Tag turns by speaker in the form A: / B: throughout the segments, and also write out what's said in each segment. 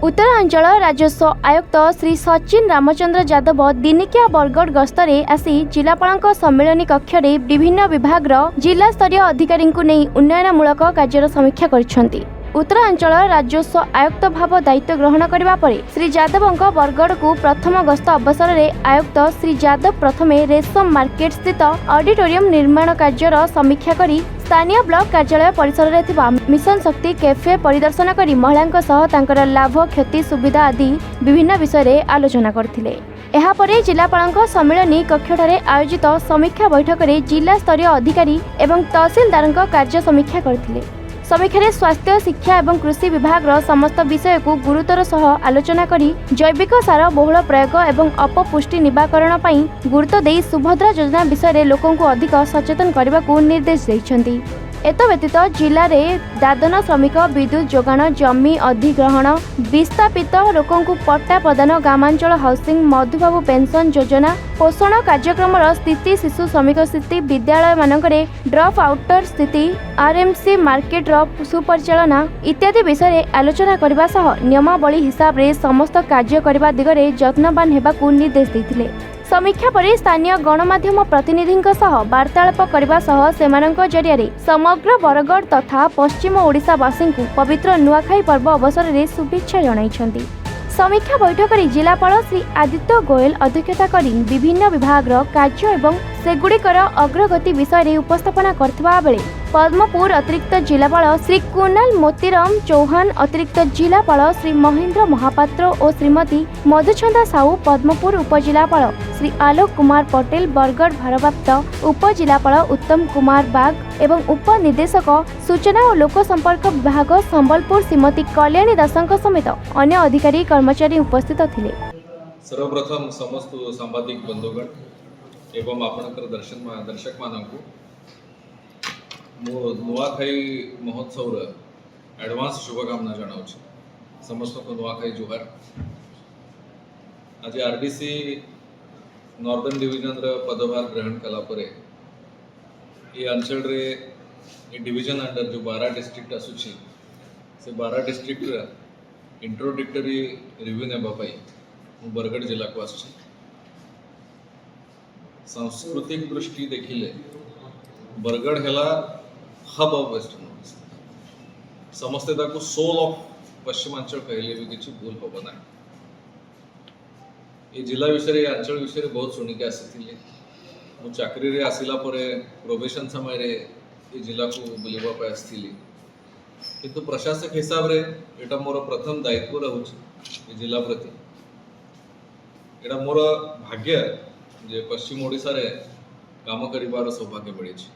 A: उत्तरांचल राजस्व आयुक्त श्री सचिन रामचंद्र यादव दिनिकिया बरगढ़ गस्तरे आसी जिलापाल सम्मेलन कक्ष विभिन्न विभाग जिला स्तरीय अधिकारी उन्नयनमूलक कार्यर समीक्षा कर उत्तरांचल राजस्व आयुक्त भाव दायित्व ग्रहण करने पर श्री यादव बरगढ़ को प्रथम गस्त अवसर में आयुक्त श्री यादव प्रथम रेशम मार्केट स्थित ऑडिटोरियम निर्माण कार्यर समीक्षा करी स्थानीय ब्लॉक कार्यालय परिसर में मिशन शक्ति कैफे परिदर्शन कर महिला सह लाभ क्षति सुविधा आदि विभिन्न विषय में आलोचना करथिले। एहापरे जिलापाल सम्मेलन कक्ष आयोजित समीक्षा बैठक में जिला स्तरीय अधिकारी एवं तहसीलदार कार्य समीक्षा करथिले। समीक्षा स्वास्थ्य शिक्षा एवं कृषि विभाग समस्त विषय को गुरुतर सह आलोचना करी जैविक सार बहुल प्रयोग एवं अपपुष्टि निवारण पर गुरुत्व दे सुभद्रा योजना विषय में लोकों को अधिक सचेतन करने को निर्देश देइछन्ति। एतव्यतीत जिले में दादन श्रमिक विद्युत जोगाण जमी अधिग्रहण विस्थापित लोकों को पट्टा प्रदान ग्रामांचल हाउसिंग मधुबाबू पेंशन योजना पोषण कार्यक्रम स्थिति शिशु श्रमिक स्थिति विद्यालय मानकरे ड्रॉप आउटर स्थिति आरएमसी मार्केट सुपरिचालना इत्यादि विषय में आलोचना करने सह नियमावली हिसाब से समस्त कार्य करने दिगरे यत्नवान हेबाकु निर्देश देथिले। समीक्षा पर स्थानीय गणमाध्यम प्रतिनिधि वार्तालाप करने सह सेमानक जरिया समग्र बरगढ़ तथा पश्चिम ओडिशावासी को पवित्र नुआखाई पर्व अवसर में शुभेच्छा जणाइछन्ति। समीक्षा बैठक में जिलापाल श्री आदित्य गोयल अध्यक्षता कर विभिन्न विभाग कार्य एवं सेगुड़िकर अग्रगति विषय में उपस्थापना करथिबा बेले पद्मपुर अतिरिक्त जिलापाल श्री कुणाल मोतीराम चौहान अतिरिक्त जिलापाल श्री महेंद्र महापात्र और श्रीमती मधुछंदा साहू पद्मपुर उपजिलापाल श्री आलोक कुमार पटेल बरगढ़ भारप्राप्त उपजिलापाल उत्तम कुमार बाग एवं उपनिदेशक सूचना और लोक संपर्क विभाग संबलपुर श्रीमती कल्याणी दासंक समेत अन्य अधिकारी कर्मचारी उपस्थित थिले।
B: सर्वप्रथम समस्त सांबादिक बंधुगण एवं आपणकर दर्शक मानक नुआखाई महोत्सव एडवांस शुभकामना जनाऊँ। समस्त को नुआखाई जुहार। आज आरडीसी नॉर्दर्न डिविजन पदभार ग्रहण कला परे ये अंचल रे ये डिविजन अंडर जो 12 डिस्ट्रिक्ट आसुची से 12 डिस्ट्रिक्ट इंट्रोडक्टरी रिव्यू नेबा पाई मु बरगढ़ जिला को आसुची। सांस्कृतिक दृष्टि देखिले बरगढ़ हेला हब ऑफ वेस्टर्न ओडिशा समस्ते ताको सोल ऑफ पश्चिमांचल कहले भी किसी भूल होबो ना। ये जिला विषय अंचल विषय बहुत शुणिके आसी मु चाकरी रे आसिला परे प्रोबेशन समय रे ये जिला को बुलवा पे आसथिली किंतु प्रशासक हिसाब रे एटा मोर प्रथम दायित्व रहउछि ये जिला प्रति। एटा मोर भाग्य जे पश्चिम ओडिशा रे काम करिबार सौभाग्य मिलिछि।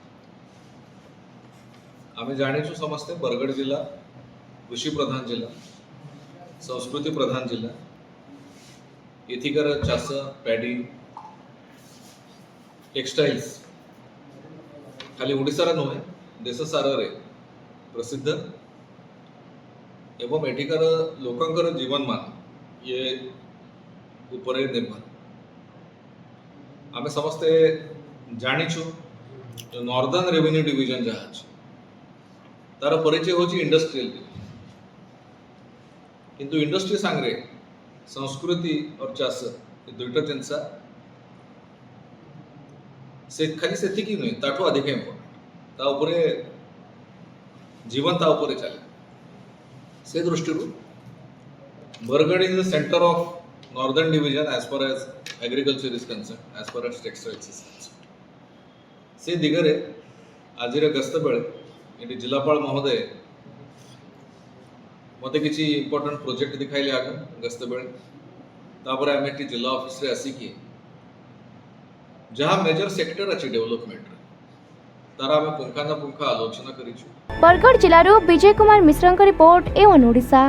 B: आमे जानिछु समस्ते बरगढ़ जिला कृषि प्रधान जिला संस्कृति प्रधान जिला एथिकर चाष पैडी टेक्सटाइल्स खाली ओडिशा नुहे देश सारा रे प्रसिद्ध एवं एठिकर लोकंकर जीवन मान ये उपरे निर्भर। आमे समस्ते जानिछु जो नॉर्दर्न रेवेन्यू डिविजन जहाँ अछि तार परिचय होची इंडस्ट्रियल किंतु इंडस्ट्री सांगरे संस्कृति और चाष ये दुईटा जिनसा से खाली सेतिकी नुहे ताठू अधिक इम्पोर्टेंट ता उपरे जीवन ता उपरे चले से दृष्टि Bargarh is the centre of northern division as far as agriculture is concern as far as textiles is concern से दिगरे आज गस्त बेले ये जिलापाल महोदय मत किसी इंपोर्टेंट प्रोजेक्ट दिखाइले आगे गस्त बेले तापर आम जिला ऑफिस रे आसिकी जहाँ मेजर सेक्टर अच्छी डेवलपमेंट तारा आम पुंखा ना पुंखा आलोचना करिछु।
A: Bargarh जिलारू Vijay Kumar मिश्रଙ୍କ report Avon Odisha.